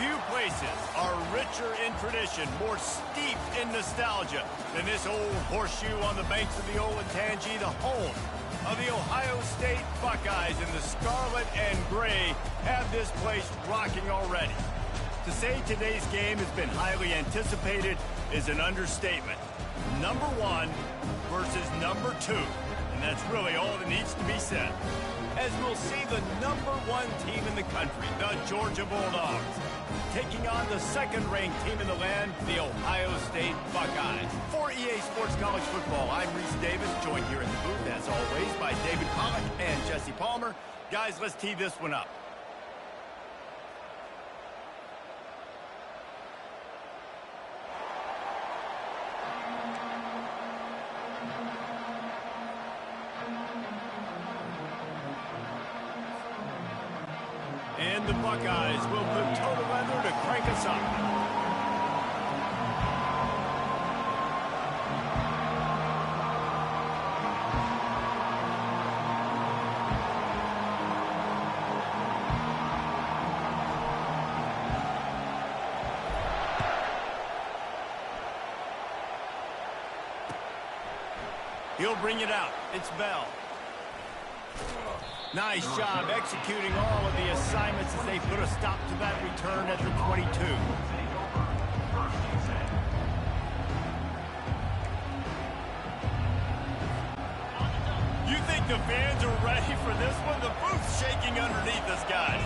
Few places are richer in tradition, more steeped in nostalgia than this old horseshoe on the banks of the Olentangy, the home of the Ohio State Buckeyes, and the scarlet and gray have this place rocking already. To say today's game has been highly anticipated is an understatement. Number 1 versus number 2, and that's really all that needs to be said. As we'll see the number 1 team in the country, the Georgia Bulldogs, taking on the second-ranked team in the land, the Ohio State Buckeyes. For EA Sports College Football, I'm Reese Davis, joined here in the booth, as always, by David Pollack and Jesse Palmer. Guys, let's tee this one up. And the Buckeyes will put total leather to crank us up. He'll bring it out. It's Bell. Nice job executing all of the assignments as they put a stop to that return at the 22. You think the fans are ready for this one? The booth's shaking underneath us, guys.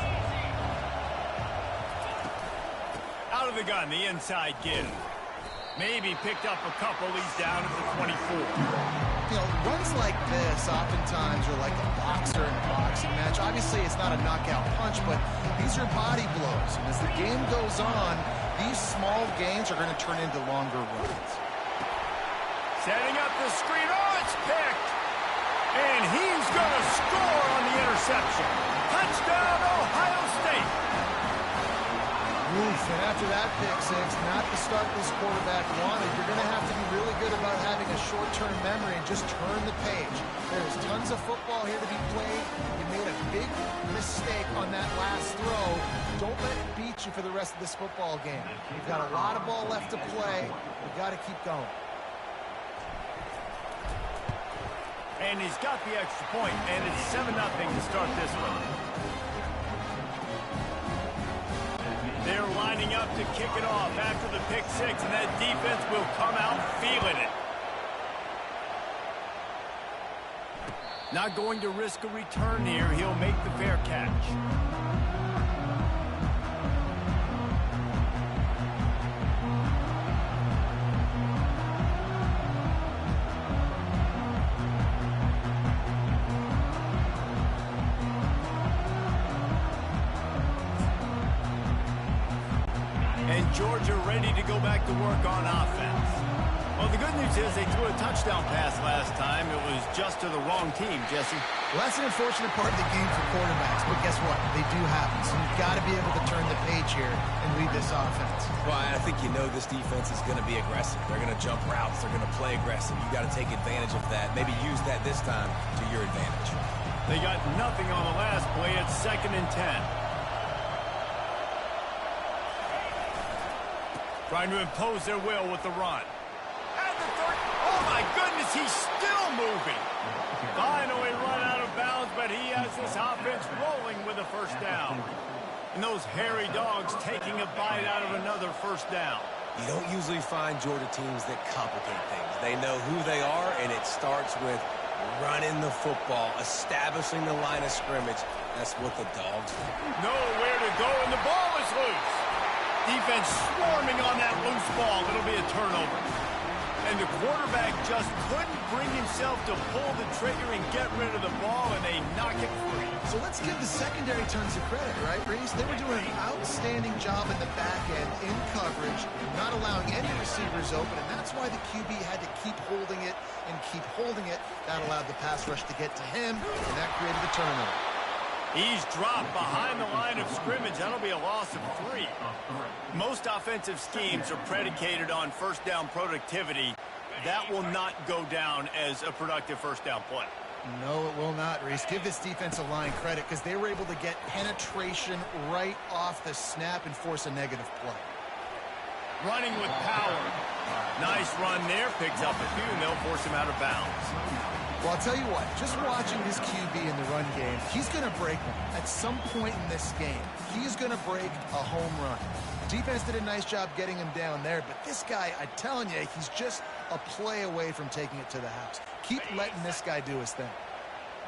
Out of the gun, the inside give. Maybe picked up a couple. He's down at the 24. You know, runs like this oftentimes are like a boxer in a boxing match. Obviously, it's not a knockout punch, but these are body blows. And as the game goes on, these small gains are going to turn into longer runs. Setting up the screen. Oh, it's picked. And he's going to score on the interception. Touchdown, Ohio State. Oof, and after that pick six, not the start this quarterback wanted. You're going to have to be really good about having a short-term memory and just turn the page. There's tons of football here to be played. You made a big mistake on that last throw. Don't let it beat you for the rest of this football game. You've got a lot of ball left to play. You've got to keep going. And he's got the extra point, and it's 7-0 to start this one. They're lining up to kick it off after the pick six, and that defense will come out feeling it. Not going to risk a return here. He'll make the fair catch. Georgia ready to go back to work on offense. Well, the good news is they threw a touchdown pass last time. It was just to the wrong team, Jesse. Well, that's an unfortunate part of the game for quarterbacks, but guess what? They do happen. So you've got to be able to turn the page here and lead this offense. Well, I think you know this defense is going to be aggressive. They're going to jump routes. They're going to play aggressive. You've got to take advantage of that. Maybe use that this time to your advantage. They got nothing on the last play. It's 2nd and 10. Trying to impose their will with the run. And the third. Oh, my goodness, he's still moving. Finally run out of bounds, but he has this offense rolling with a first down. And those hairy dogs taking a bite out of another first down. You don't usually find Georgia teams that complicate things. They know who they are, and it starts with running the football, establishing the line of scrimmage. That's what the dogs do. Nowhere to go, and the ball is loose. Defense swarming on that loose ball. It'll be a turnover. And the quarterback just couldn't bring himself to pull the trigger and get rid of the ball, and they knock it free. So let's give the secondary tons of credit, right, Reese? They were doing an outstanding job in the back end, in coverage, not allowing any receivers open, and that's why the QB had to keep holding it and keep holding it. That allowed the pass rush to get to him, and that created the turnover. He's dropped behind the line of scrimmage. That'll be a loss of 3. Most offensive schemes are predicated on first down productivity, that will not go down as a productive first down play. No, it will not, Reese. Give this defensive line credit because they were able to get penetration right off the snap and force a negative play. Running with power. Nice run there. Picks up a few, and they'll force him out of bounds. Well, I'll tell you what, just watching this QB in the run game, he's going to break one. At some point in this game, he's going to break a home run. Defense did a nice job getting him down there, but this guy, I'm telling you, he's just a play away from taking it to the house. Keep letting this guy do his thing.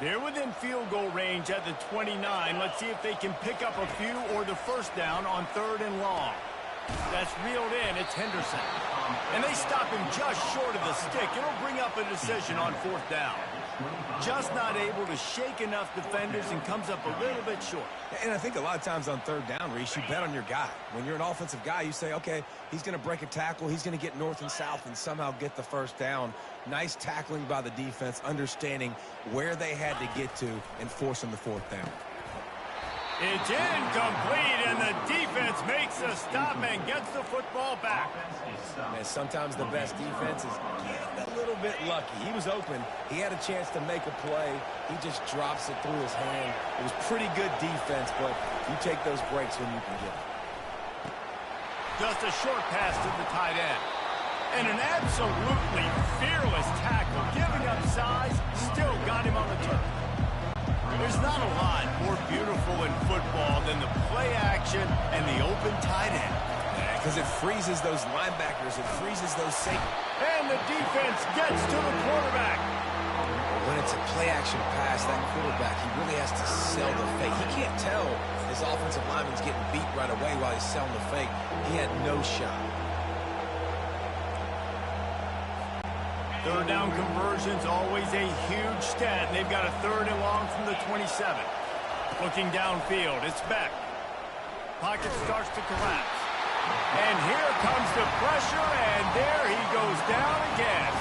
They're within field goal range at the 29. Let's see if they can pick up a few or the first down on 3rd and long. That's reeled in. It's Henderson. And they stop him just short of the stick. It'll bring up a decision on 4th down. Just not able to shake enough defenders and comes up a little bit short. And I think a lot of times on 3rd down, Reese, you bet on your guy. When you're an offensive guy, you say, okay, he's going to break a tackle. He's going to get north and south and somehow get the first down. Nice tackling by the defense, understanding where they had to get to and forcing the 4th down. It's incomplete, and the defense makes a stop and gets the football back. And sometimes the best defense is getting a little bit lucky. He was open. He had a chance to make a play. He just drops it through his hand. It was pretty good defense, but you take those breaks when you can get them. Just a short pass to the tight end. And an absolutely fearless tackle, giving up size, still got him on the turf. There's not a lot more beautiful in football than the play action and the open tight end. Because it freezes those linebackers. It freezes those safeties. And the defense gets to the quarterback. When it's a play-action pass, that quarterback, he really has to sell the fake. He can't tell his offensive lineman's getting beat right away while he's selling the fake. He had no shot. 3rd down conversion's always a huge stat, and they've got a 3rd and long from the 27. Looking downfield, it's Beck. Pocket starts to collapse. And here comes the pressure, and there he goes down again.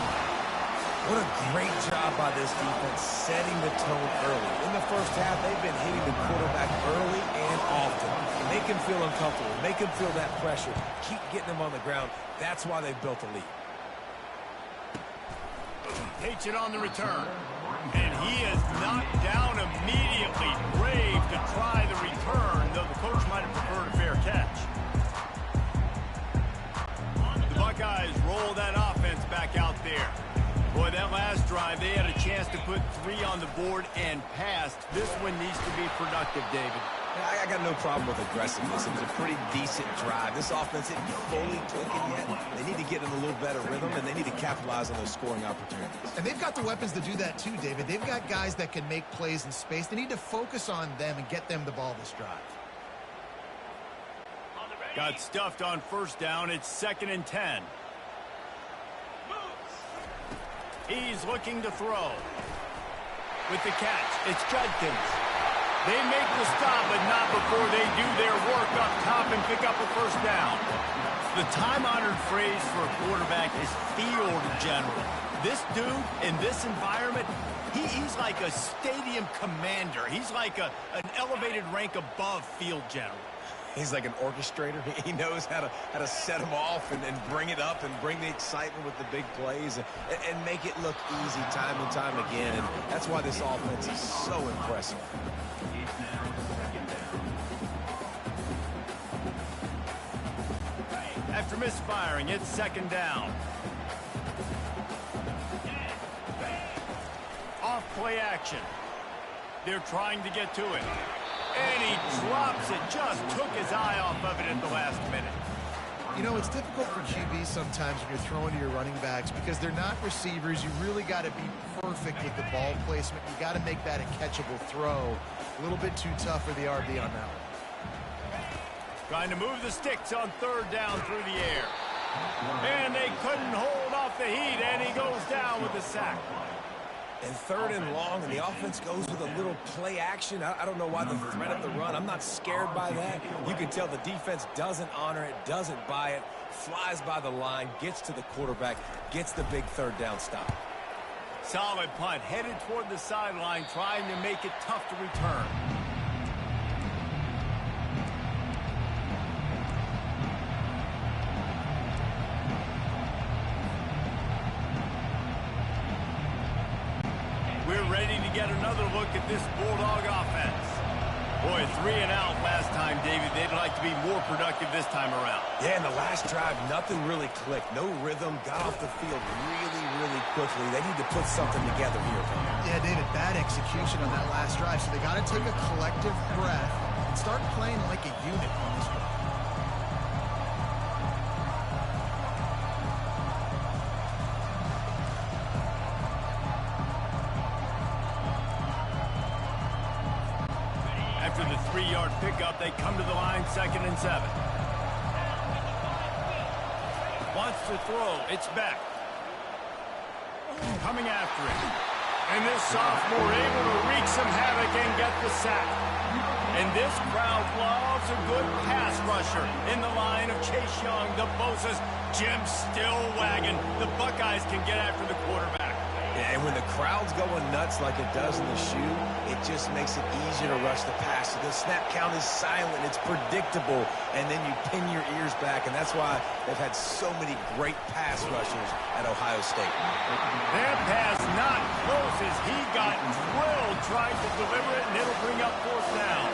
What a great job by this defense setting the tone early. In the first half, they've been hitting the quarterback early and often. Make him feel uncomfortable. Make him feel that pressure. Keep getting him on the ground. That's why they've built a lead. Takes it on the return. And he is knocked down immediately. Brave to try the return, though the coach might have preferred a fair catch. The Buckeyes roll that offense back out there. Boy, that last drive, they had a chance to put 3 on the board and passed. This one needs to be productive, David. I got no problem with aggressiveness. It was a pretty decent drive. This offense isn't fully clicking yet. They need to get in a little better rhythm, and they need to capitalize on those scoring opportunities. And they've got the weapons to do that too, David. They've got guys that can make plays in space. They need to focus on them and get them the ball this drive. Got stuffed on 1st down. It's 2nd and 10. He's looking to throw. With the catch, it's Judkins. They make the stop, but not before they do their work up top and pick up a 1st down. The time-honored phrase for a quarterback is field general. This dude, in this environment, he's like a stadium commander. He's like an elevated rank above field general. He's like an orchestrator. He knows how to set them off and bring it up and bring the excitement with the big plays and make it look easy time and time again. And that's why this offense is so impressive. After misfiring, it's 2nd down. Off play action. They're trying to get to it. And he drops it. Just took his eye off of it at the last minute. You know, it's difficult for QBs sometimes when you're throwing to your running backs because they're not receivers. You really got to be perfect with the ball placement. You got to make that a catchable throw. A little bit too tough for the RB on that one. Trying to move the sticks on 3rd down through the air. And they couldn't hold off the heat, and he goes down with the sack. And 3rd and long, and the offense goes with a little play action. I don't know why the threat of the run. I'm not scared by that. You can tell the defense doesn't honor it, doesn't buy it, flies by the line, gets to the quarterback, gets the big 3rd down stop. Solid punt, headed toward the sideline, trying to make it tough to return. ready to get another look at this Bulldog offense. Boy, 3 and out last time, David. They'd like to be more productive this time around. Yeah, in the last drive, nothing really clicked. No rhythm, got off the field really quickly. They need to put something together here. Yeah, David, bad execution on that last drive, so they got to take a collective breath and start playing like a unit on this one. After the 3-yard pickup, they come to the line, 2nd and 7. Wants to throw. It's back. Coming after him. And this sophomore able to wreak some havoc and get the sack. And this crowd loves a good pass rusher in the line of Chase Young, the Bosa's, Jim still wagging. The Buckeyes can get after the quarterback. And when the crowd's going nuts like it does in the shoe, it just makes it easier to rush the pass. So the snap count is silent, it's predictable, and then you pin your ears back, and that's why they've had so many great pass rushers at Ohio State. That pass not close as he got drilled trying to deliver it, and it'll bring up 4th down.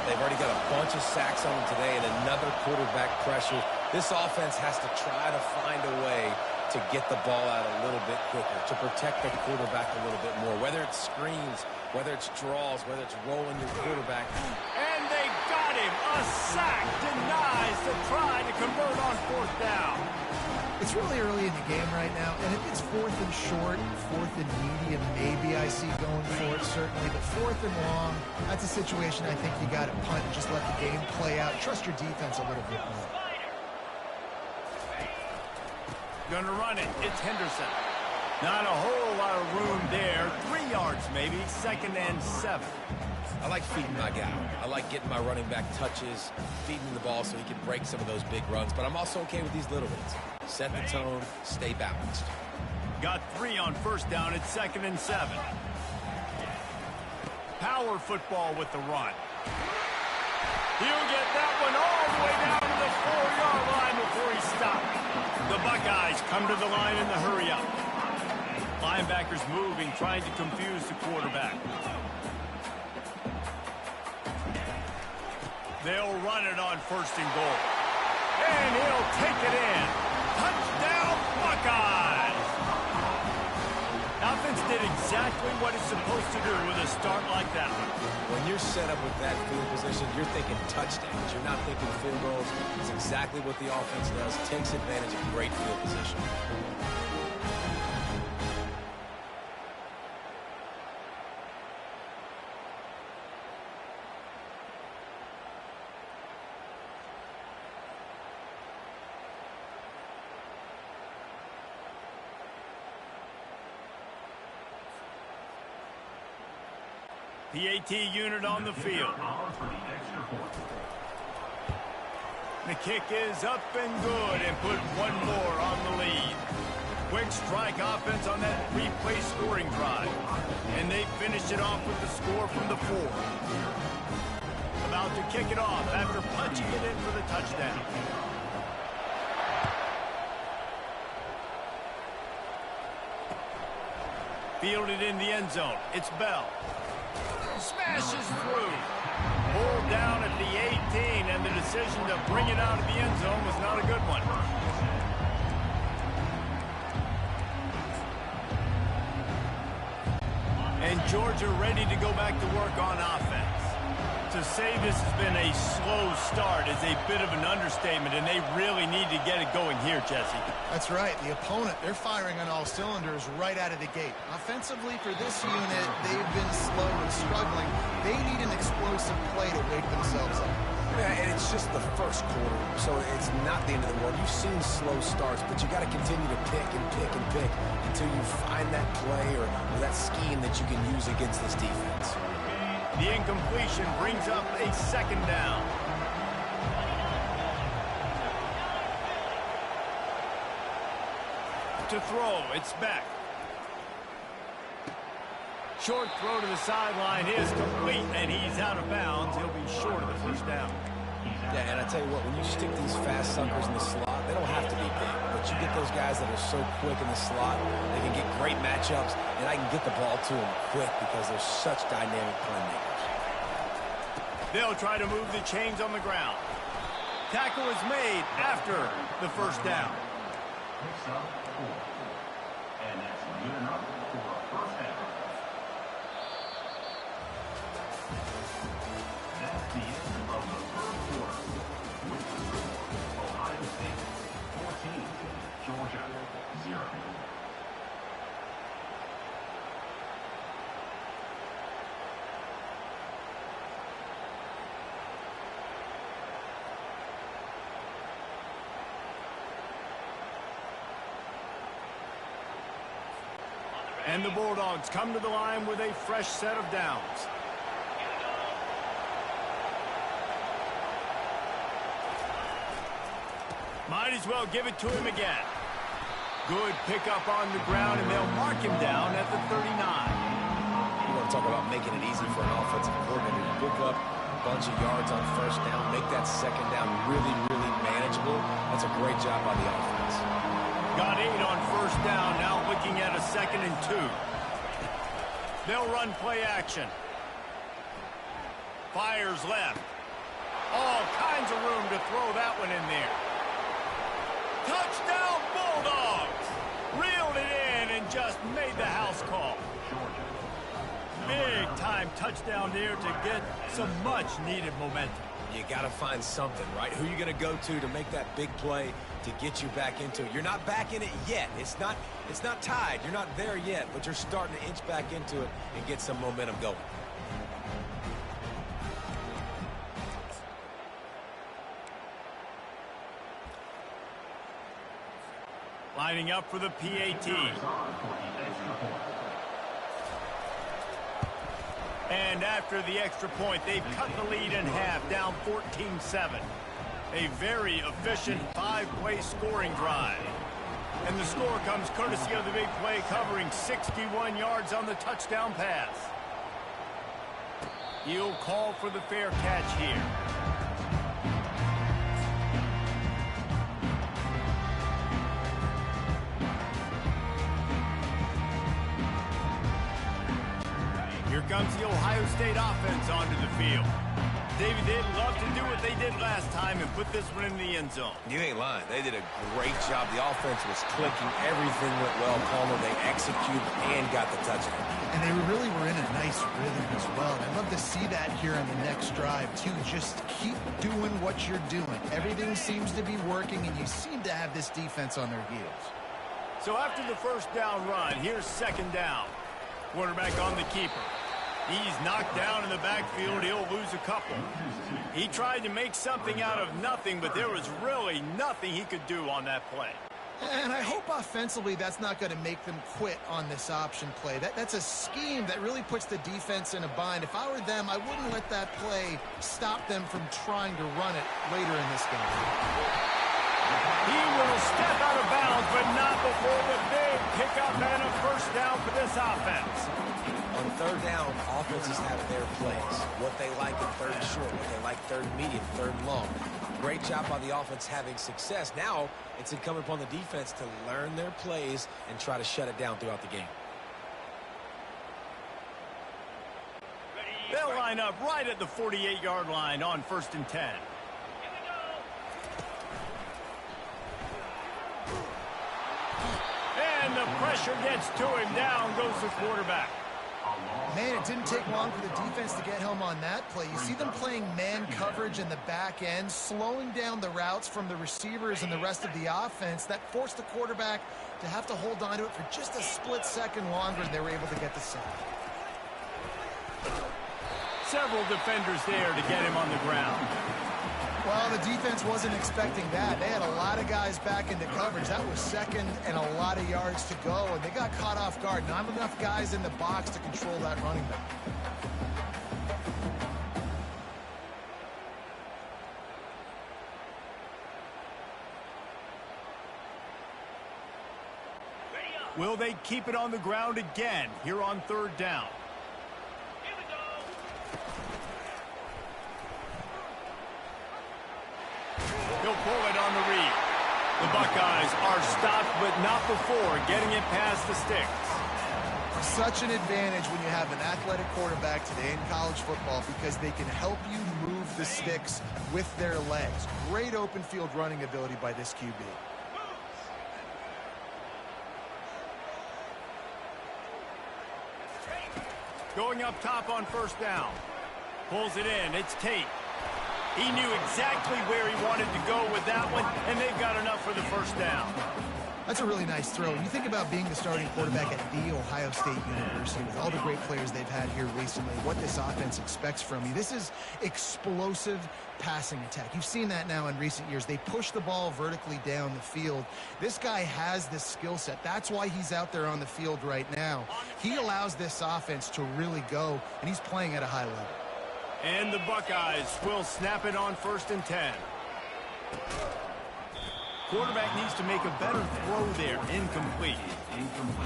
They've already got a bunch of sacks on them today and another quarterback pressure. This offense has to try to find a way to get the ball out a little bit quicker, to protect the quarterback a little bit more, whether it's screens, whether it's draws, whether it's rolling your quarterback. And they got him. A sack denies to try to convert on 4th down. It's really early in the game right now, and if it's 4th and short, 4th and medium, maybe I see going for it, certainly, but 4th and long, that's a situation I think you got to punt and just let the game play out. Trust your defense a little bit more. Gonna run it. It's Henderson. Not a whole lot of room there. 3 yards maybe. 2nd and 7. I like feeding my guy. I like getting my running back touches, feeding the ball so he can break some of those big runs. But I'm also okay with these little ones. Set the tone, stay balanced. Got 3 on 1st down. It's 2nd and 7. Power football with the run. He'll get that one all the way down to the 4-yard line before he stopped. The Buckeyes come to the line in the hurry-up. Linebackers moving, trying to confuse the quarterback. They'll run it on 1st and goal. And he'll take it in. Touchdown, Buckeyes! Offense did exactly what it's supposed to do with a start like that one. When you're set up with that field position, you're thinking touchdowns. You're not thinking field goals. It's exactly what the offense does. Takes advantage of great field position. PAT unit on the field. The kick is up and good and put one more on the lead. Quick strike offense on that 3-play scoring drive. And they finished it off with the score from the 4. About to kick it off after punching it in for the touchdown. Fielded in the end zone. It's Bell. Smashes through. Pulled down at the 18, and the decision to bring it out of the end zone was not a good one. And Georgia ready to go back to work on offense. To say this has been a slow start is a bit of an understatement, and they really need to get it going here, Jesse. That's right. The opponent, they're firing on all cylinders right out of the gate. Offensively, for this unit, they've been slow and struggling. They need an explosive play to wake themselves up. Yeah, and it's just the first quarter, so it's not the end of the world. You've seen slow starts, but you got to continue to pick and pick and pick until you find that play or that scheme that you can use against this defense. The incompletion brings up a 2nd down. To throw, it's back. Short throw to the sideline is complete, and he's out of bounds. He'll be short of the 1st down. Yeah, and I tell you what, when you stick these fast suckers in the slot, they don't have to be big, but you get those guys that are so quick in the slot, they can get great matchups, and I can get the ball to them quick because they're such dynamic playmakers. They'll try to move the chains on the ground. Tackle is made after the first down. Picks up 4. And that's good enough for a first down. That's the end of the first quarter. With the score, Ohio State 14, Georgia 0. And the Bulldogs come to the line with a fresh set of downs. Might as well give it to him again. Good pickup on the ground, and they'll mark him down at the 39. You want to talk about making it easy for an offensive coordinator. You pick up a bunch of yards on first down, make that second down really, really manageable. That's a great job by the offense. Got 8 on first down, now looking at a 2nd and 2. They'll run play action. Fires left. All kinds of room to throw that one in there. Touchdown Bulldogs! Reeled it in and just made the house call. Big time touchdown there to get some much needed momentum. You got to find something, right? Who are you going to go to make that big play to get you back into it? You're not back in it yet. It's not tied. You're not there yet, but you're starting to inch back into it and get some momentum going. Lining up for the PAT. And after the extra point, they've cut the lead in half, down 14-7. A very efficient 5-play scoring drive. And the score comes courtesy of the big play, covering 61 yards on the touchdown pass. He'll call for the fair catch here. Here comes the Ohio State offense onto the field. David, they'd love to do what they did last time and put this one in the end zone. You ain't lying. They did a great job. The offense was clicking. Everything went well. Palmer, they executed and got the touchdown. And they really were in a nice rhythm as well. I'd love to see that here on the next drive, too. Just keep doing what you're doing. Everything seems to be working, and you seem to have this defense on their heels. So after the first down run, here's 2nd down. Quarterback on the keeper. He's knocked down in the backfield. He'll lose a couple. He tried to make something out of nothing, but there was really nothing he could do on that play. And I hope offensively that's not going to make them quit on this option play. That's a scheme that really puts the defense in a bind. If I were them, I wouldn't let that play stop them from trying to run it later in this game. He will step out of bounds, but not before the big pickup and a first down for this offense. On 3rd down, offenses have their plays. What they like in 3rd and short, what they like 3rd and medium, 3rd and long. Great job by the offense having success. Now it's incumbent upon the defense to learn their plays and try to shut it down throughout the game. They'll line up right at the 48-yard line on 1st and 10. And the pressure gets to him. Down goes the quarterback. Man, it didn't take long for the defense to get home on that play. You see them playing man coverage in the back end, slowing down the routes from the receivers and the rest of the offense. That forced the quarterback to have to hold on to it for just a split second longer, and they were able to get the sack. Several defenders there to get him on the ground. Well, the defense wasn't expecting that. They had a lot of guys back into coverage. That was 2nd and a lot of yards to go, and they got caught off guard. Not enough guys in the box to control that running back. Will they keep it on the ground again here on 3rd down? He'll pull it on the read. The Buckeyes are stopped, but not before getting it past the sticks. Such an advantage when you have an athletic quarterback today in college football because they can help you move the sticks with their legs. Great open field running ability by this QB. Going up top on first down. Pulls it in. It's Tate. He knew exactly where he wanted to go with that one, and they've got enough for the first down. That's a really nice throw. When you think about being the starting quarterback at The Ohio State University, with all the great players they've had here recently, what this offense expects from you, this is explosive passing attack. You've seen that now in recent years. They push the ball vertically down the field. This guy has this skill set. That's why he's out there on the field right now. He allows this offense to really go, and he's playing at a high level. And the Buckeyes will snap it on 1st and 10. Quarterback needs to make a better throw there. Incomplete.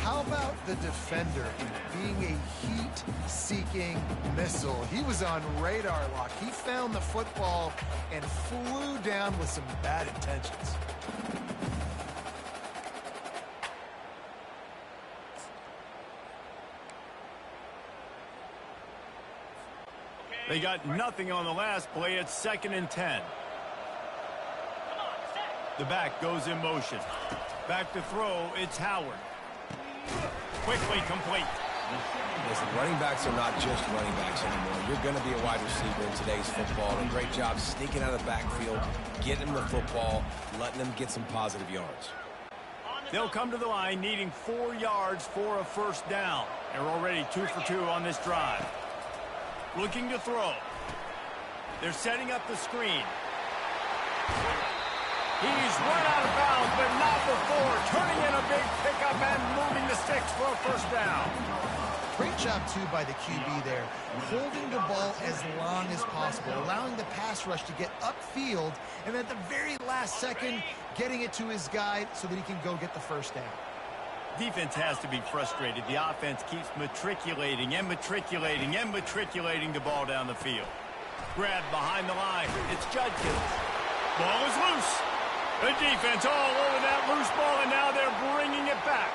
How about the defender being a heat-seeking missile? He was on radar lock. He found the football and flew down with some bad intentions. They got nothing on the last play. It's 2nd and 10. The back goes in motion. Back to throw. It's Howard. Quickly complete. Listen, running backs are not just running backs anymore. You're going to be a wide receiver in today's football. And a great job sneaking out of the backfield, getting them the football, letting them get some positive yards. They'll come to the line needing 4 yards for a first down. They're already 2 for 2 on this drive. Looking to throw. They're setting up the screen. He's run out of bounds, but not before turning in a big pickup and moving the sticks for a first down. Great job, too, by the QB there. Holding the ball as long as possible, allowing the pass rush to get upfield, and at the very last second, getting it to his guy so that he can go get the first down. Defense has to be frustrated. The offense keeps matriculating and matriculating and matriculating the ball down the field. Grabbed behind the line. It's Judkins. Ball is loose. The defense all over that loose ball, and now they're bringing it back.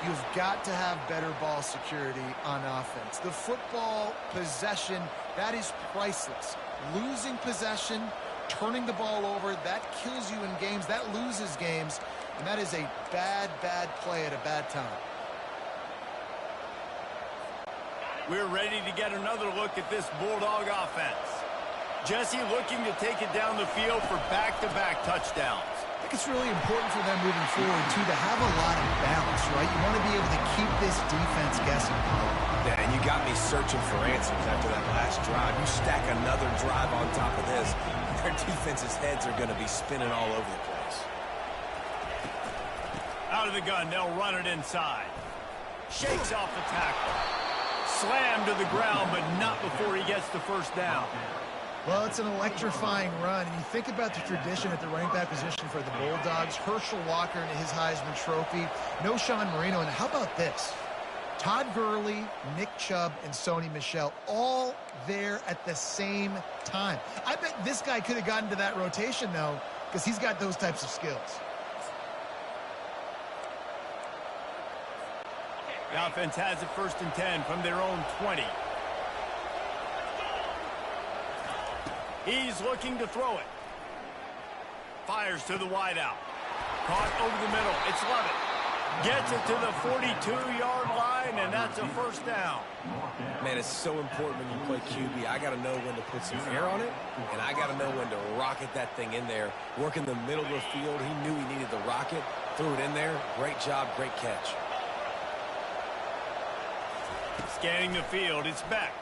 You've got to have better ball security on offense. The football possession, that is priceless. Losing possession, turning the ball over, that kills you in games. That loses games. And that is a bad, bad play at a bad time. We're ready to get another look at this Bulldog offense. Jesse looking to take it down the field for back-to-back touchdowns. I think it's really important for them moving forward, too, to have a lot of balance, right? You want to be able to keep this defense guessing. Yeah, and you got me searching for answers after that last drive. You stack another drive on top of this, their defense's heads are going to be spinning all over the place. Out of the gun, they'll run it inside. Shakes off the tackle. Slammed to the ground, but not before he gets the first down. Well, it's an electrifying run, and you think about the tradition at the running back position for the Bulldogs. Herschel Walker and his Heisman Trophy. No Sean Marino, and how about this? Todd Gurley, Nick Chubb, and Sony Michel all there at the same time. I bet this guy could have gotten to that rotation, though, because he's got those types of skills. The offense has it 1st and 10 from their own 20. He's looking to throw it. Fires to the wideout. Caught over the middle. It's Levitt. Gets it to the 42-yard line, and that's a first down. Man, it's so important when you play QB. I got to know when to put some air on it, and I got to know when to rocket that thing in there. Work in the middle of the field. He knew he needed the rocket. Threw it in there. Great job, great catch. Scanning the field, it's Beck.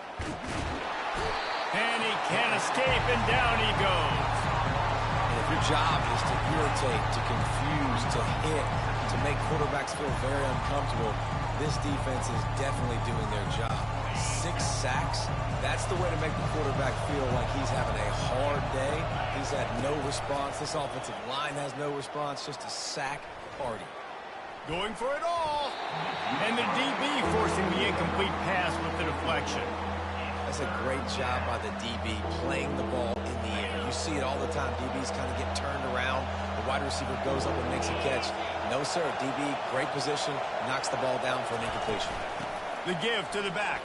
And he can't escape, and down he goes. And if your job is to irritate, to confuse, to hit, to make quarterbacks feel very uncomfortable, this defense is definitely doing their job. 6 sacks, that's the way to make the quarterback feel like he's having a hard day. He's had no response. This offensive line has no response, just a sack party. Going for it all. And the DB forcing the incomplete pass with the deflection. That's a great job by the DB playing the ball in the air. You see it all the time. DBs kind of get turned around. The wide receiver goes up and makes a catch. No, sir. DB, great position, knocks the ball down for an incompletion. The give to the back.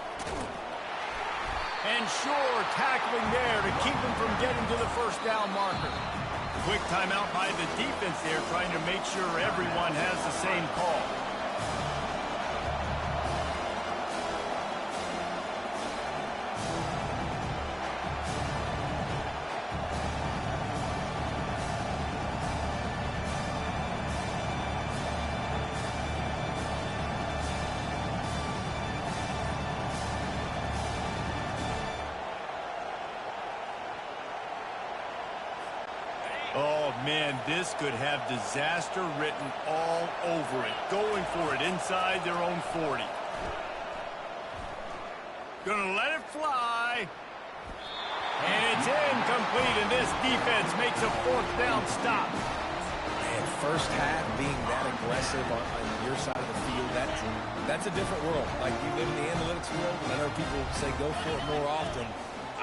And sure, tackling there to keep him from getting to the first down marker. Quick timeout by the defense there, trying to make sure everyone has the same call. Oh, man, this could have disaster written all over it. Going for it inside their own 40. Gonna let it fly. And it's incomplete, and this defense makes a fourth down stop. Man, first half being that aggressive on your side of the field, that's a different world. Like, you live in the analytics world, and I know people say go for it more often.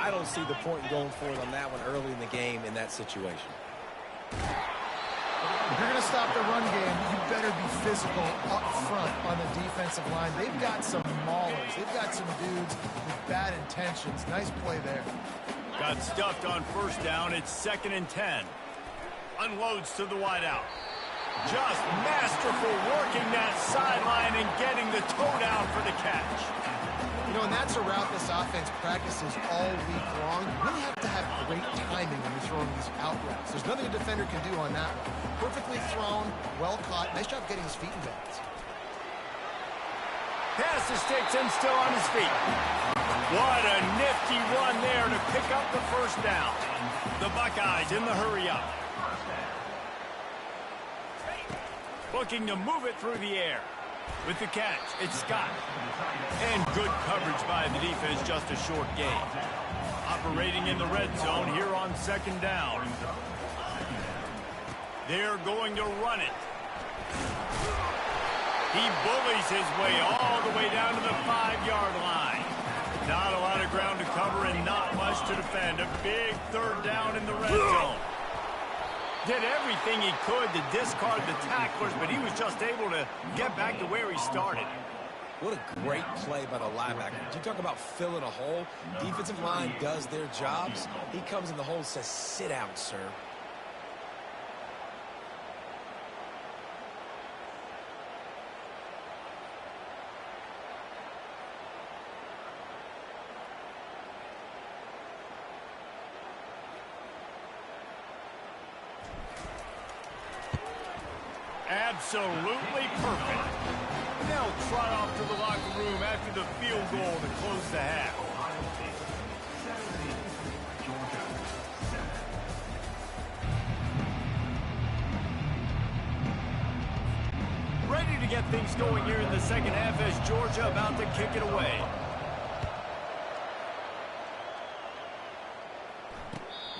I don't see the point in going for it on that one early in the game in that situation. If you're going to stop the run game, you better be physical up front on the defensive line. They've got some maulers. They've got some dudes with bad intentions. Nice play there. Got stuffed on first down. It's 2nd and 10. Unloads to the wideout. Just masterful working that sideline and getting the toe down for the catch. You know, and that's a route this offense practices all week long. You really have to have great timing when you're throwing these out routes. There's nothing a defender can do on that one. Perfectly thrown, well caught. Nice job getting his feet in bounds. Pass the sticks and still on his feet. What a nifty run there to pick up the first down. The Buckeyes in the hurry up. Looking to move it through the air. With the catch, it's Scott. And good coverage by the defense, just a short gain. Operating in the red zone here on 2nd down. They're going to run it. He bullies his way all the way down to the 5-yard line. Not a lot of ground to cover and not much to defend. A big 3rd down in the red zone. Did everything he could to discard the tacklers, but he was just able to get back to where he started. What a great play by the linebacker. You talk about filling a hole. Defensive line does their jobs. He comes in the hole and says, sit down, sir. Absolutely perfect. Now trot off to the locker room after the field goal to close the half. Ready to get things going here in the second half as Georgia about to kick it away.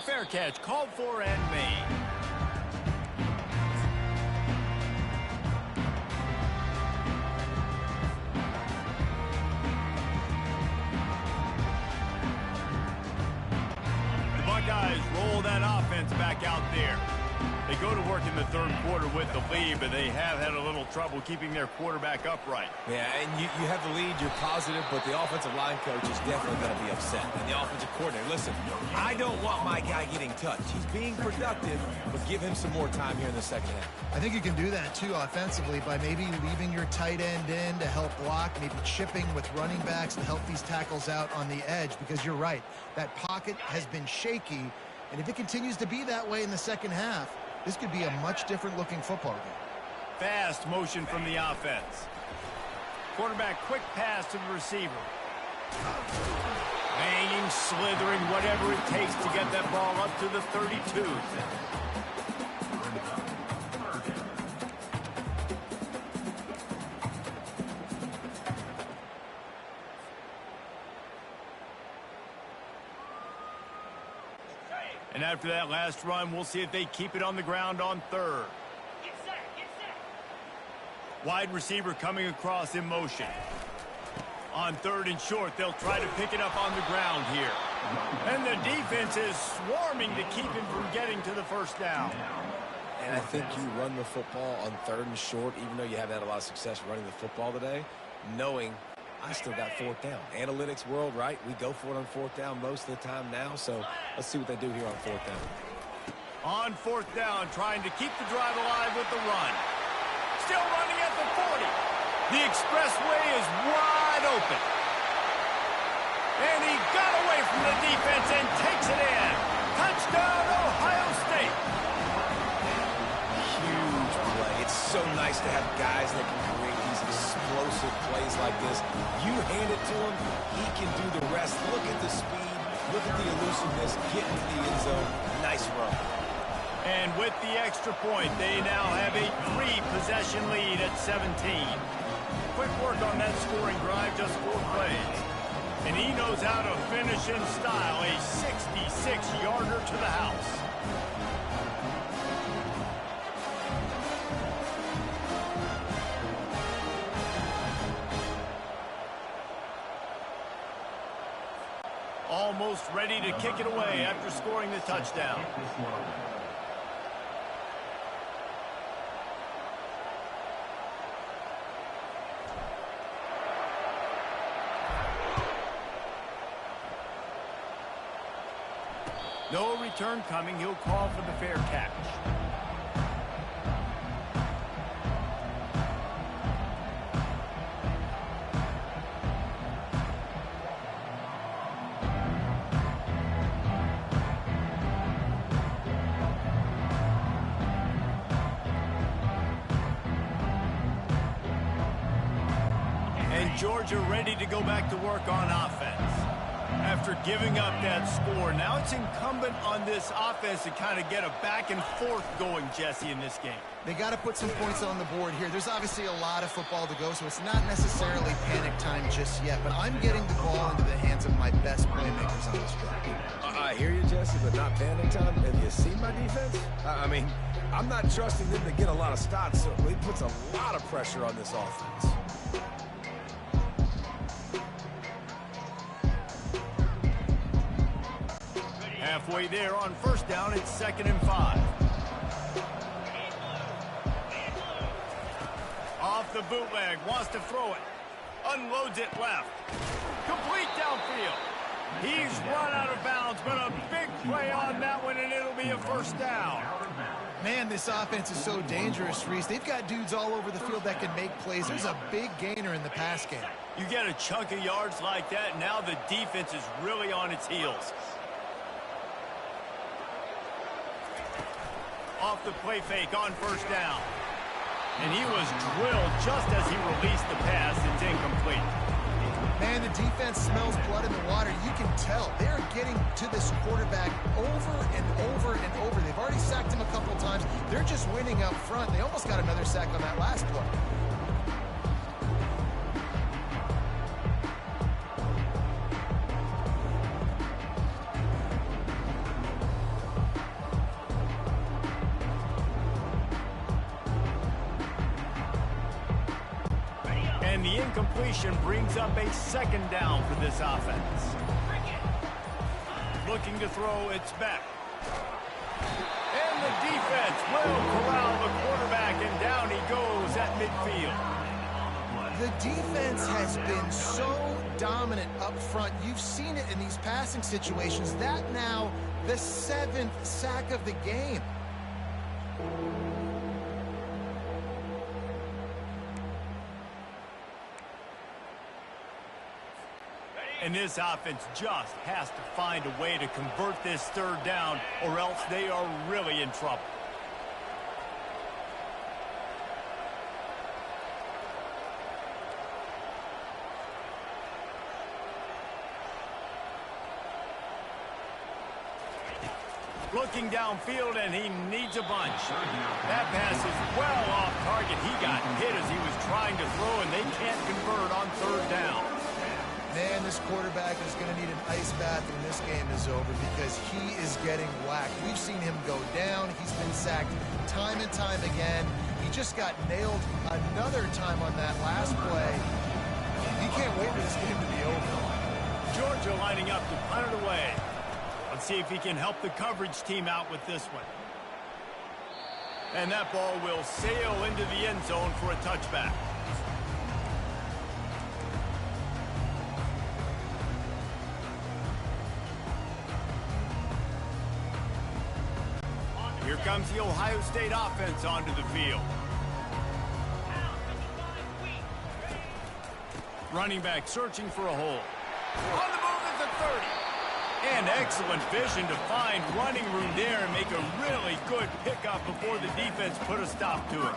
Fair catch called for and made. Guys roll that offense back out there. They go to work in the 3rd quarter with the lead, but they have had a little trouble keeping their quarterback upright. Yeah, and you have the lead, you're positive, but the offensive line coach is definitely going to be upset. And the offensive coordinator, listen, I don't want my guy getting touched. He's being productive, but give him some more time here in the second half. I think you can do that, too, offensively, by maybe leaving your tight end in to help block, maybe chipping with running backs to help these tackles out on the edge, because you're right. That pocket has been shaky, and if it continues to be that way in the second half, this could be a much different-looking football game. Fast motion from the offense. Quarterback quick pass to the receiver. Banging, slithering, whatever it takes to get that ball up to the 32. And after that last run, we'll see if they keep it on the ground on 3rd. Get set, get set. Wide receiver coming across in motion. On 3rd and short, they'll try to pick it up on the ground here. And the defense is swarming to keep him from getting to the first down. And I think you run the football on 3rd and short, even though you haven't had a lot of success running the football today, knowing I still got 4th down. Analytics world, right? We go for it on 4th down most of the time now, so let's see what they do here on 4th down. On 4th down, trying to keep the drive alive with the run. Still running at the 40. The expressway is wide open. And he got away from the defense and takes it in. Touchdown, Ohio State. Huge play. It's so nice to have guys that can create these explosive plays like this. You hand it to him, he can do the rest. Look at the speed. Look at the elusiveness. Get into the end zone. Nice run. And with the extra point, they now have a 3-possession lead at 17. Quick work on that scoring drive, just 4 plays. And he knows how to finish in style, a 66-yarder to the house. Almost ready to kick it away after scoring the touchdown. No return coming. He'll call for the fair catch. And Georgia ready to go back to work on offense. After giving up that score, now it's incumbent on this offense to kind of get a back and forth going, Jesse, in this game. They got to put some points on the board here. There's obviously a lot of football to go, so it's not necessarily panic time just yet, but I'm getting the ball into the hands of my best playmakers on this drive. I hear you, Jesse, but not panic time. Have you seen my defense? I mean, I'm not trusting them to get a lot of stops, so it puts a lot of pressure on this offense. Halfway there on 1st down, it's 2nd and 5. Off the bootleg, wants to throw it. Unloads it left. Complete downfield. He's run out of bounds, but a big play on that one, and it'll be a 1st down. Man, this offense is so dangerous, Reese. They've got dudes all over the field that can make plays. There's a big gainer in the pass game. You get a chunk of yards like that, now the defense is really on its heels. Off the play fake on 1st down. And he was drilled just as he released the pass. It's incomplete. Man, the defense smells blood in the water. You can tell they're getting to this quarterback over and over and over. They've already sacked him a couple times. They're just winning up front. They almost got another sack on that last play. And the incompletion brings up a 2nd down for this offense. Looking to throw, it's back. And the defense will corral the quarterback, and down he goes at midfield. The defense has been so dominant up front. You've seen it in these passing situations. That now the 7th sack of the game. And this offense just has to find a way to convert this 3rd down, or else they are really in trouble. Looking downfield, and he needs a bunch. That pass is well off target. He got hit as he was trying to throw, and they can't convert on 3rd down. Man, this quarterback is going to need an ice bath when this game is over because he is getting whacked. We've seen him go down. He's been sacked time and time again. He just got nailed another time on that last play. He can't wait for this game to be over. Georgia lining up to punt it away. Let's see if he can help the coverage team out with this one. And that ball will sail into the end zone for a touchback. Here comes the Ohio State offense onto the field. Running back searching for a hole. On the move at the 30. And excellent vision to find running room there and make a really good pickup before the defense put a stop to it.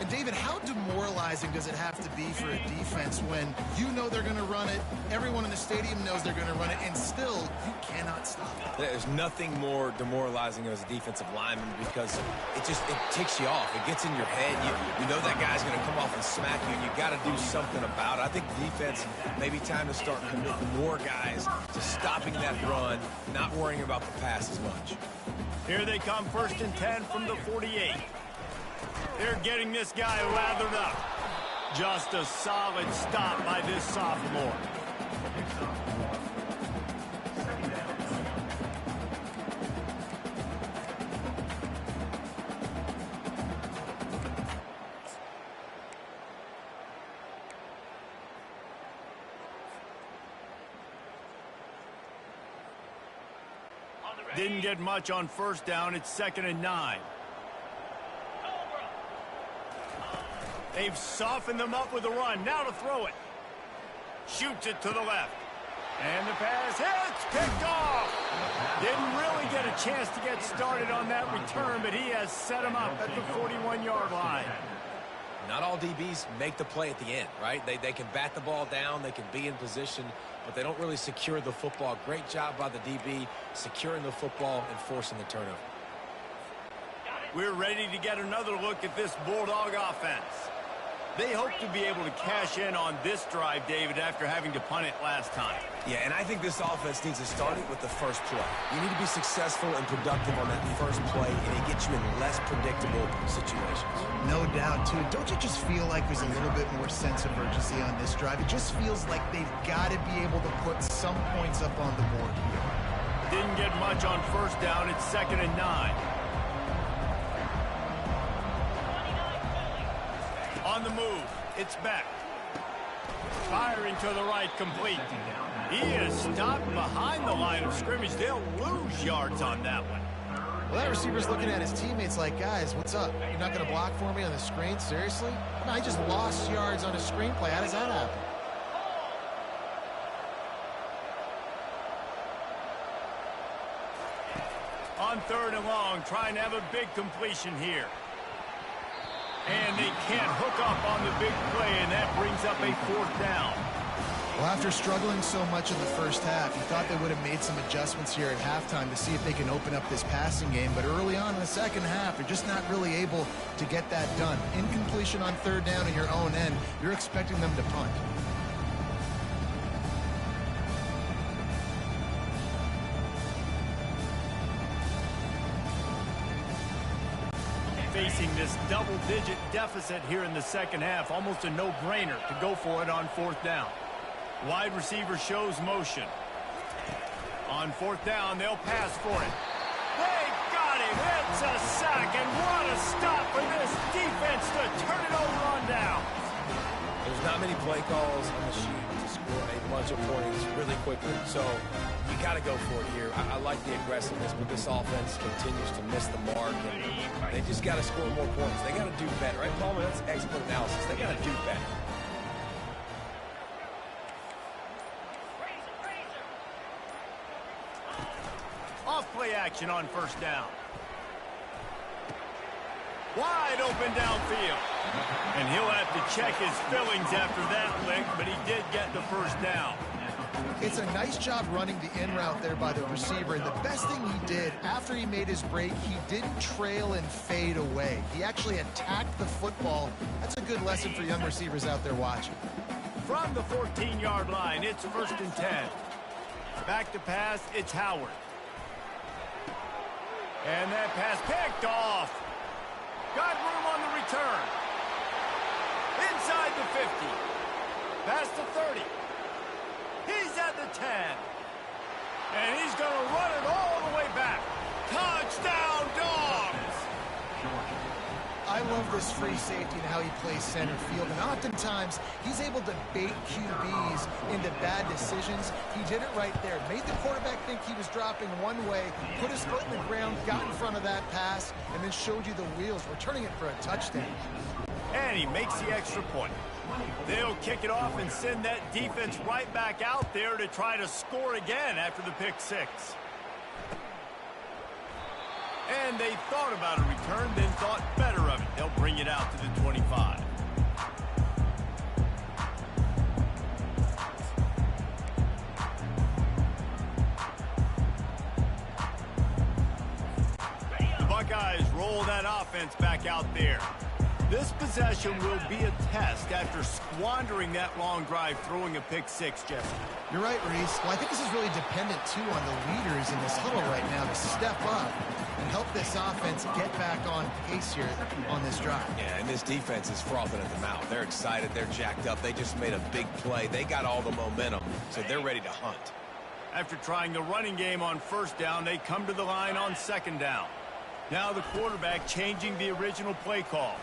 And David, how demoralizing does it have to be for a defense when you know they're going to run it, everyone in the stadium knows they're going to run it, and still you cannot stop it? There's nothing more demoralizing as a defensive lineman because it ticks you off. It gets in your head. You know that guy's going to come off and smack you, and you got to do something about it. I think defense, maybe time to start committing more guys to stopping that run, not worrying about the pass as much. Here they come, 1st and 10 from the 48. They're getting this guy lathered up. Just a solid stop by this sophomore. Didn't get much on 1st down. It's 2nd and 9. They've softened them up with a run. Now to throw it. Shoots it to the left. And the pass hits. Picked off. Didn't really get a chance to get started on that return, but he has set him up at the 41-yard line. Not all DBs make the play at the end, right? They can bat the ball down. They can be in position, but they don't really secure the football. Great job by the DB securing the football and forcing the turnover. We're ready to get another look at this Bulldog offense. They hope to be able to cash in on this drive, David, after having to punt it last time. Yeah, and I think this offense needs to start it with the first play. You need to be successful and productive on that first play, and it gets you in less predictable situations. No doubt, too. Don't you just feel like there's a little bit more sense of urgency on this drive? It just feels like they've got to be able to put some points up on the board here. Didn't get much on 1st down. It's 2nd and 9. On the move, it's back. Firing to the right, complete. He is stopped behind the line of scrimmage. They'll lose yards on that one. Well, that receiver's looking at his teammates like, guys, what's up? You're not going to block for me on the screen? Seriously? No, he just lost yards on a screenplay. How does that happen? On 3rd and long, trying to have a big completion here. And they can't hook up on the big play, and that brings up a 4th down. Well, after struggling so much in the first half, you thought they would have made some adjustments here at halftime to see if they can open up this passing game. But early on in the second half, they're just not really able to get that done. Incompletion on 3rd down in your own end, you're expecting them to punt. Facing this double-digit deficit here in the second half, almost a no-brainer to go for it on 4th down. Wide receiver shows motion. On 4th down, they'll pass for it. They got him. It's a sack, and what a stop for this defense to turn it over on down. There's not many play calls on the sheet to score a bunch of points really quickly, so you got to go for it here. I like the aggressiveness, but this offense continues to miss the mark, and they just got to score more points. They got to do better, right, Palmer? That's expert analysis. They got to do better. Off play action on 1st down. Wide open downfield. And he'll have to check his fillings after that lick, but he did get the 1st down. It's a nice job running the in route there by the receiver. And the best thing he did after he made his break, he didn't trail and fade away. He actually attacked the football. That's a good lesson for young receivers out there watching. From the 14-yard line, it's 1st and 10. Back to pass, it's Howard. And that pass picked off. Got room on the return. Inside the 50. Past the 30. He's at the 10. And he's going to run it all the way back. Touchdown, Dogs! I love this free safety and how he plays center field. And oftentimes, he's able to bait QBs into bad decisions. He did it right there. Made the quarterback think he was dropping one way, put his foot in the ground, got in front of that pass, and then showed you the wheels, returning it for a touchdown. And he makes the extra point. They'll kick it off and send that defense right back out there to try to score again after the pick six. And they thought about a return, then thought better of it. They'll bring it out to the 25. The Buckeyes roll that offense back out there. This possession will be a test after squandering that long drive, throwing a pick six, Jesse. You're right, Reese. Well, I think this is really dependent, too, on the leaders in this huddle right now to step up and help this offense get back on pace here on this drive. Yeah, and this defense is frothing at the mouth. They're excited. They're jacked up. They just made a big play. They got all the momentum, so they're ready to hunt. After trying the running game on first down, they come to the line on second down. Now the quarterback changing the original play call.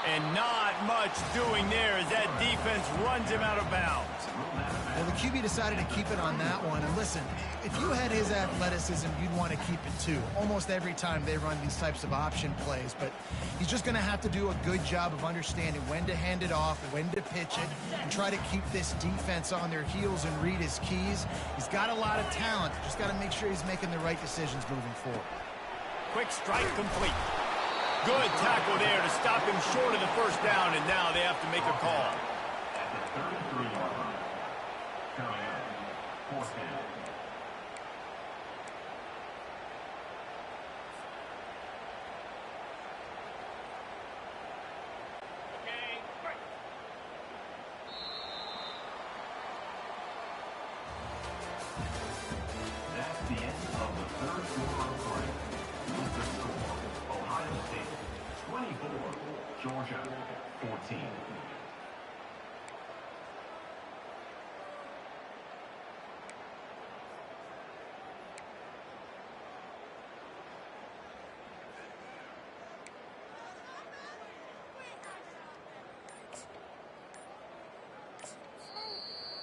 And not much doing there as that defense runs him out of bounds. Well, the QB decided to keep it on that one. And listen, if you had his athleticism, you'd want to keep it too. Almost every time they run these types of option plays. But he's just going to have to do a good job of understanding when to hand it off, when to pitch it, and try to keep this defense on their heels and read his keys. He's got a lot of talent. Just got to make sure he's making the right decisions moving forward. Quick strike complete. Good tackle there to stop him short of the first down, and now they have to make a call. At the 33-yard line. Coming up, fourth down. That's the end of the third quarter of play. With the score, Ohio State 24, Georgia 14.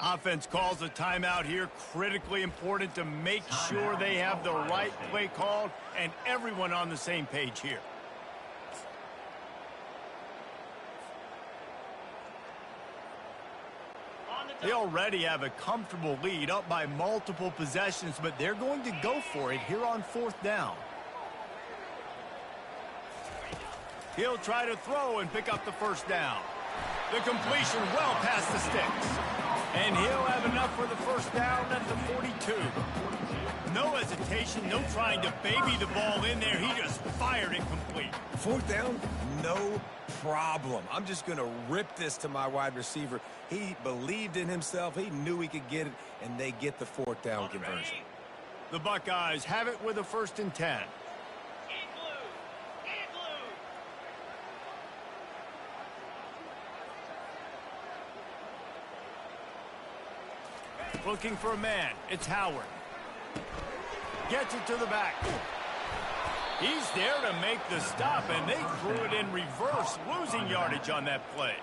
Offense calls a timeout here. Critically important to make sure they have the right play called and everyone on the same page here. They already have a comfortable lead, up by multiple possessions, but they're going to go for it here on fourth down. He'll try to throw and pick up the first down. The completion well past the sticks. And he'll have enough for the first down at the 42. No hesitation, no trying to baby the ball in there. He just fired it complete. Fourth down, no problem. I'm just going to rip this to my wide receiver. He believed in himself. He knew he could get it, and they get the fourth down conversion. The Buckeyes have it with a 1st and 10. Looking for a man. It's Howard. Gets it to the back. He's there to make the stop, and they threw it in reverse, losing yardage on that play.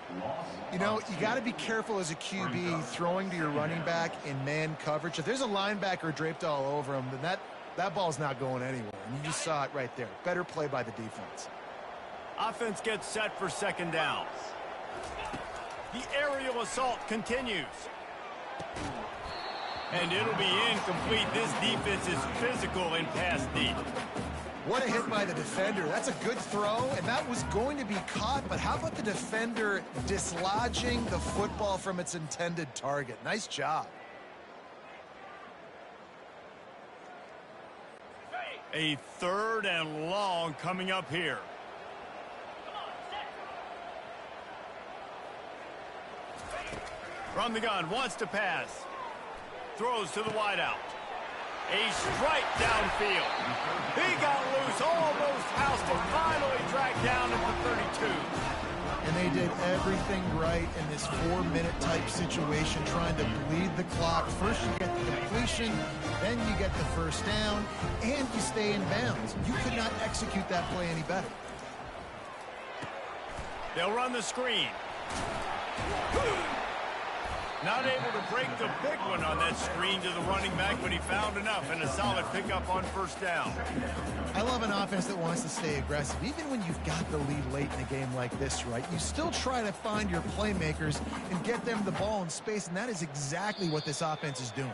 You know, you got to be careful as a QB throwing to your running back in man coverage. If there's a linebacker draped all over him, then that ball's not going anywhere. And you just saw it right there. Better play by the defense. Offense gets set for second down. The aerial assault continues. And it'll be incomplete. This defense is physical and pass deep. What a hit by the defender. That's a good throw, and that was going to be caught, but how about the defender dislodging the football from its intended target? Nice job. A 3rd and long coming up here. From the gun, wants to pass. Throws to the wideout. A strike downfield. He got loose, almost housed it, finally tracked down at the 32. And they did everything right in this 4-minute type situation, trying to bleed the clock. First you get the completion, then you get the first down, and you stay in bounds. You could not execute that play any better. They'll run the screen. Not able to break the big one on that screen to the running back, but he found enough and a solid pickup on first down. I love an offense that wants to stay aggressive. Even when you've got the lead late in a game like this, right, you still try to find your playmakers and get them the ball in space, and that is exactly what this offense is doing.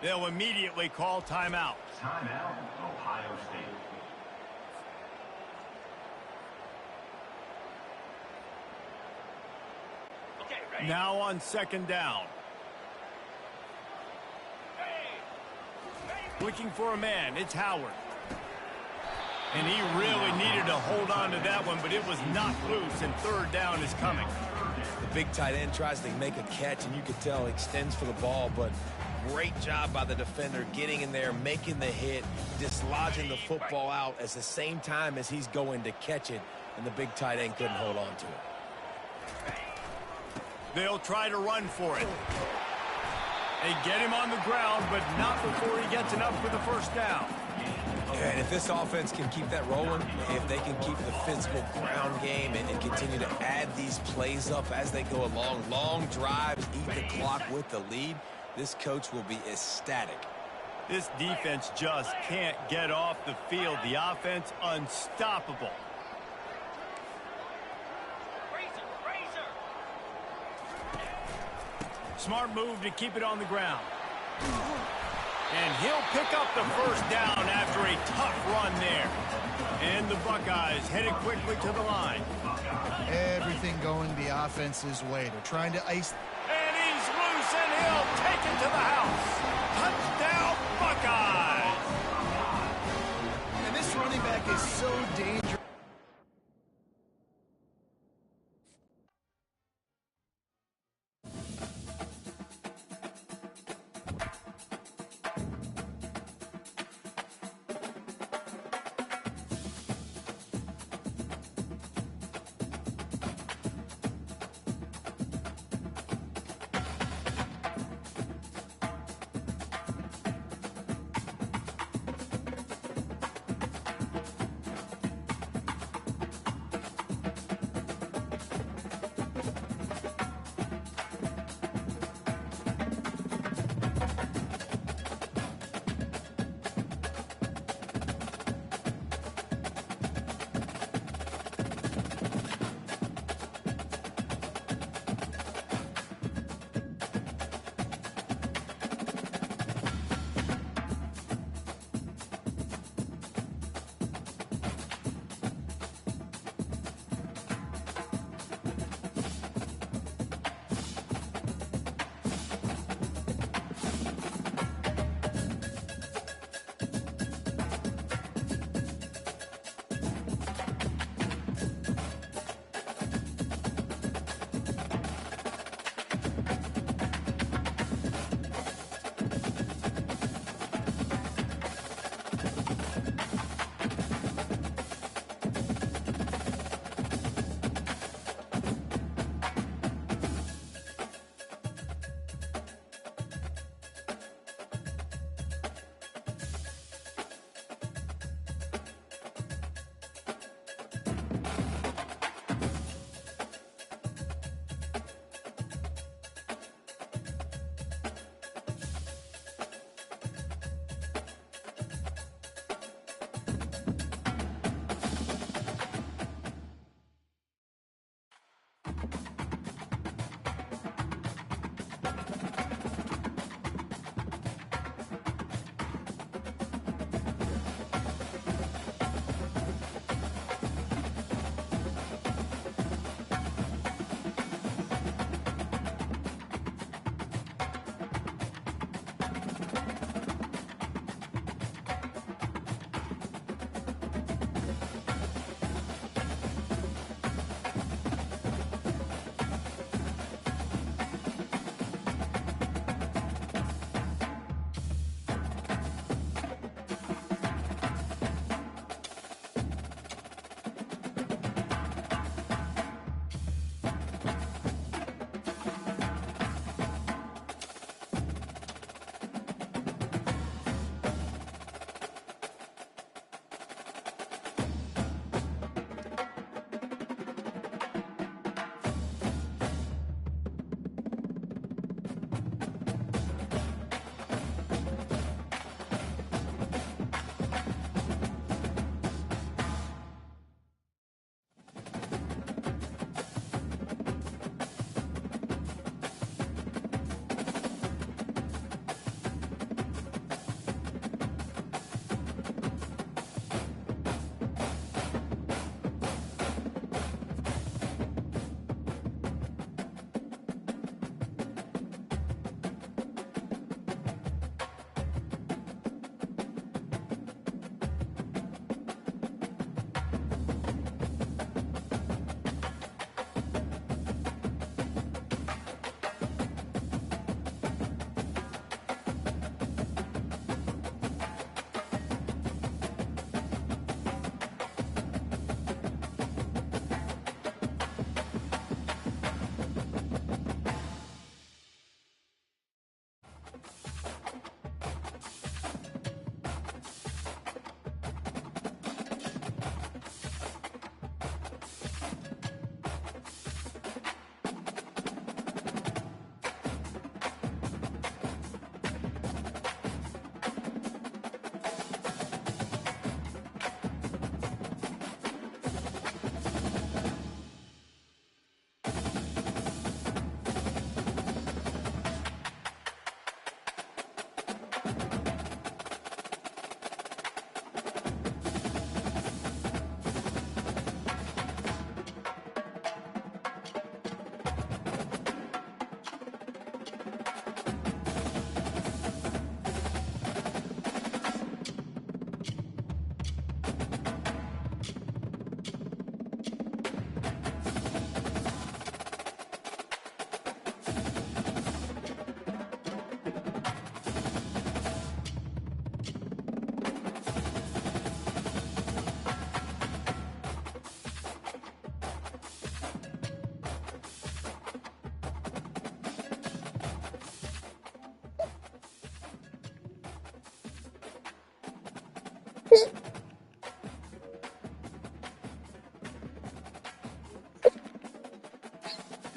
They'll immediately call timeout. Timeout, Ohio State. Now on second down. Looking for a man. It's Howard. And he really needed to hold on to that one, but it was knocked loose, and third down is coming. The big tight end tries to make a catch, and you could tell he extends for the ball, but great job by the defender getting in there, making the hit, dislodging the football out at the same time as he's going to catch it, and the big tight end couldn't hold on to it. They'll try to run for it. They get him on the ground, but not before he gets enough for the first down. Yeah, and if this offense can keep that rolling, if they can keep the physical ground game and continue to add these plays up as they go along, long drives, eat the clock with the lead, this coach will be ecstatic. This defense just can't get off the field. The offense unstoppable. Smart move to keep it on the ground. And he'll pick up the first down after a tough run there. And the Buckeyes headed quickly to the line. Everything going the offense's way. They're trying to ice. And he's loose, and he'll take it to the house. Touchdown, Buckeyes! And this running back is so dangerous.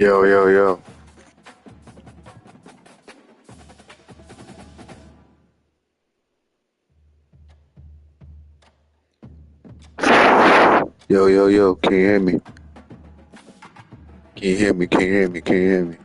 Yo, yo, yo. Yo, yo, yo. Can you hear me? Can you hear me? Can you hear me? Can you hear me?